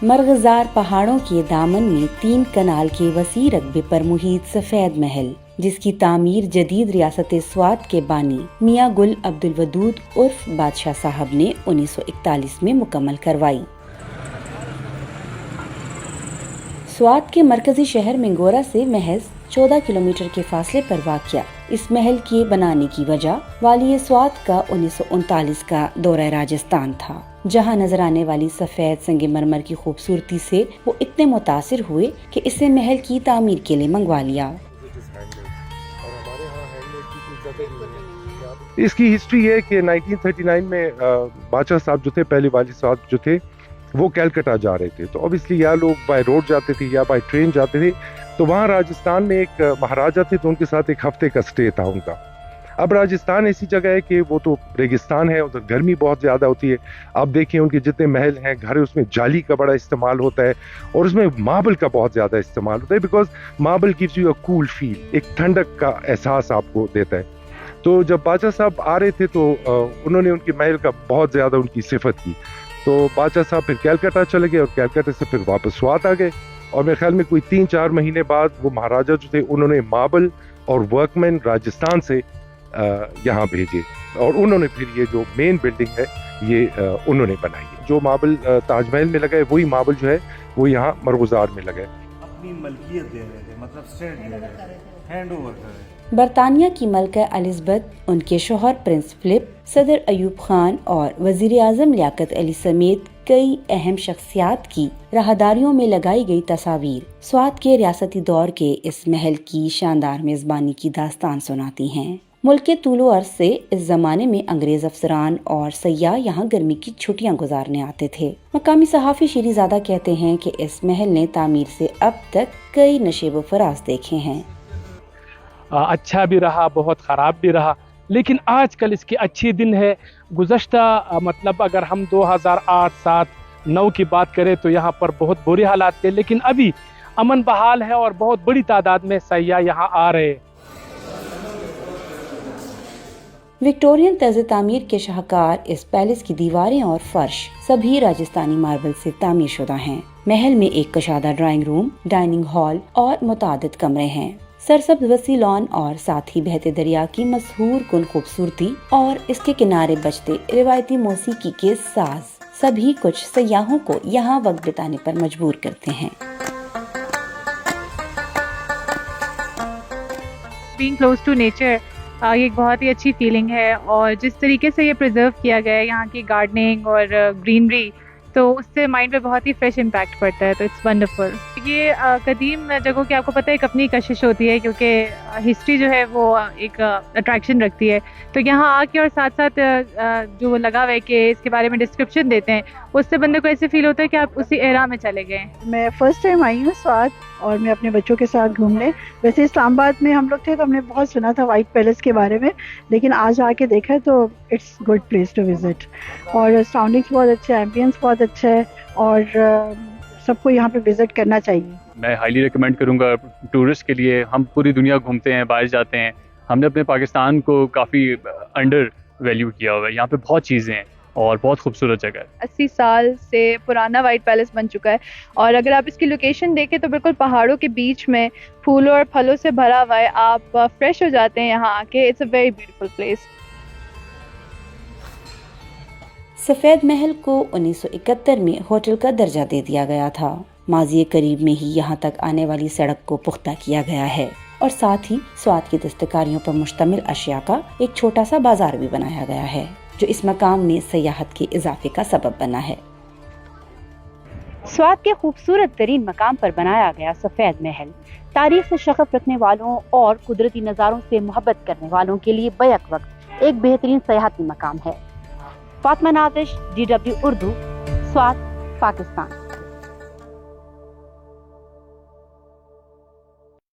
مرغزار پہاڑوں کے دامن میں 3 کنال کے وسیع رقبے پر محیط سفید محل، جس کی تعمیر جدید ریاست سوات کے بانی میاں گل عبد الودود عرف بادشاہ صاحب نے 1941 میں مکمل کروائی۔ سوات کے مرکزی شہر منگورا سے محض 14 کلومیٹر کے فاصلے پر واقع اس محل کے بنانے کی وجہ والی سوات کا 1939 کا دورہ راجستھان تھا، جہاں نظر آنے والی سفید سنگ مرمر کی خوبصورتی سے وہ اتنے متاثر ہوئے کہ اسے محل کی تعمیر کے لیے منگوا لیا۔ اس کی ہسٹری یہ ہے کہ 1939 میں بادشاہ صاحب جو تھے، پہلے والی صاحب جو تھے، وہ کلکتہ جا رہے تھے، تو obviously یا لوگ بائی روڈ جاتے تھے یا بائی ٹرین جاتے تھے، تو وہاں راجستھان میں ایک مہاراجا تھے، تو ان کے ساتھ ایک ہفتے کا سٹے تھا ان کا۔ اب راجستھان ایسی جگہ ہے کہ وہ تو ریگستان ہے، ادھر گرمی بہت زیادہ ہوتی ہے۔ آپ دیکھیں ان کے جتنے محل ہیں، گھر، اس میں جالی کا بڑا استعمال ہوتا ہے اور اس میں ماربل کا بہت زیادہ استعمال ہوتا ہے، because marble gives you a cool feel، ایک ٹھنڈک کا احساس آپ کو دیتا ہے۔ تو جب بادشاہ صاحب آ رہے تھے تو انہوں نے ان کے محل کا بہت زیادہ ان کی صفت کی، تو بادشاہ صاحب پھر کلکتہ چلے گئے اور کلکتہ سے پھر واپس سوات آ گئے، اور میرے خیال میں کوئی 3-4 مہینے بعد وہ مہاراجا جو تھے، انہوں نے ماربل اور ورکمین راجستھان سے یہاں بھیجے، اور انہوں نے پھر یہ جو مین بلڈنگ ہے یہ انہوں نے بنائی ہے۔ جو ماربل تاج محل میں لگا ہے، وہی ماربل جو ہے وہ یہاں مرغزار میں لگا ہے۔ اپنی ملکیت دے رہے تھے، مطلب اسٹیٹ دے رہے تھے، ہینڈ اوور کر رہے تھے۔ برطانیہ کی ملکہ الزبتھ، ان کے شوہر پرنس فلپ، صدر ایوب خان اور وزیر اعظم لیاقت علی سمیت کئی اہم شخصیات کی راہداریوں میں لگائی گئی تصاویر سوات کے ریاستی دور کے اس محل کی شاندار میزبانی کی داستان سناتی ہیں۔ ملک کے طول و عرض سے اس زمانے میں انگریز افسران اور سیاح یہاں گرمی کی چھٹیاں گزارنے آتے تھے۔ مقامی صحافی شیری زادہ کہتے ہیں کہ اس محل نے تعمیر سے اب تک کئی نشیب و فراز دیکھے ہیں۔ اچھا بھی رہا، بہت خراب بھی رہا، لیکن آج کل اس کے اچھے دن ہے۔ گزشتہ مطلب اگر ہم 2008، 7، 9 کی بات کریں تو یہاں پر بہت برے حالات تھے، لیکن ابھی امن بحال ہے اور بہت بڑی تعداد میں سیاح یہاں آ رہے ہیں۔ وکٹورین طرز تعمیر کے شاہکار اس پیلس کی دیواریں اور فرش سبھی راجستھانی ماربل سے تعمیر شدہ ہیں۔ محل میں ایک کشادہ ڈرائنگ روم، ڈائننگ ہال اور متعدد کمرے ہیں۔ سرسبز وسیع لان اور ساتھ ہی بہتے دریا کی مسحور کن خوبصورتی اور اس کے کنارے بجتے روایتی موسیقی کے ساز سبھی کچھ سیاحوں کو یہاں وقت بتانے پر مجبور کرتے ہیں۔ Being close to nature یہ ایک بہت ہی اچھی فیلنگ ہے، اور جس طریقے سے یہ پریزرو کیا گیا ہے یہاں کی گارڈننگ اور گرینری، تو اس سے مائنڈ پہ بہت ہی فریش امپیکٹ پڑتا ہے، تو اٹس ونڈرفل۔ یہ قدیم جگہوں کی آپ کو پتہ ہے ایک اپنی کشش ہوتی ہے، کیونکہ ہسٹری جو ہے وہ ایک اٹریکشن رکھتی ہے، تو یہاں آ کے اور ساتھ ساتھ جو لگا ہوا ہے کہ اس کے بارے میں ڈسکرپشن دیتے ہیں، اس سے بندے کو ایسے فیل ہوتا ہے کہ آپ اسی ایرا میں چلے گئے۔ میں فرسٹ ٹائم آئی ہوں سوات، اور میں اپنے بچوں کے ساتھ گھومنے، ویسے اسلام آباد میں ہم لوگ تھے تو ہم نے بہت سنا تھا وائٹ پیلس کے بارے میں، لیکن آج آ کے دیکھا تو it's good place to visit, اور سراؤنڈنگس بہت اچھا ہے، ایمبینس بہت اچھا ہے، اور سب کو یہاں پہ وزٹ کرنا چاہیے۔ میں ہائیلی ریکمینڈ کروں گا ٹورسٹ کے لیے۔ ہم پوری دنیا گھومتے ہیں، باہر جاتے ہیں، ہم نے اپنے پاکستان کو کافی انڈر ویلیو کیا ہوا ہے۔ یہاں پہ بہت چیزیں ہیں اور بہت خوبصورت جگہ ہے۔ 80 سال سے پرانا وائٹ پیلس بن چکا ہے، اور اگر آپ اس کی لوکیشن دیکھیں تو بالکل پہاڑوں کے بیچ میں پھولوں اور پھلوں سے بھرا ہوا ہے، آپ فریش ہو جاتے ہیں یہاں آ کے۔ It's a very beautiful place. سفید محل کو 1971 میں ہوٹل کا درجہ دے دیا گیا تھا۔ ماضی قریب میں ہی یہاں تک آنے والی سڑک کو پختہ کیا گیا ہے، اور ساتھ ہی سوات کی دستکاریوں پر مشتمل اشیاء کا ایک چھوٹا سا بازار بھی بنایا گیا ہے، جو اس مقام میں سیاحت کے اضافے کا سبب بنا ہے۔ سوات کے خوبصورت ترین مقام پر بنایا گیا سفید محل تاریخ سے شغف رکھنے والوں اور قدرتی نظاروں سے محبت کرنے والوں کے لیے بیک وقت ایک بہترین سیاحتی مقام ہے۔ فاطمہ نازش، DW اردو، سوات، پاکستان۔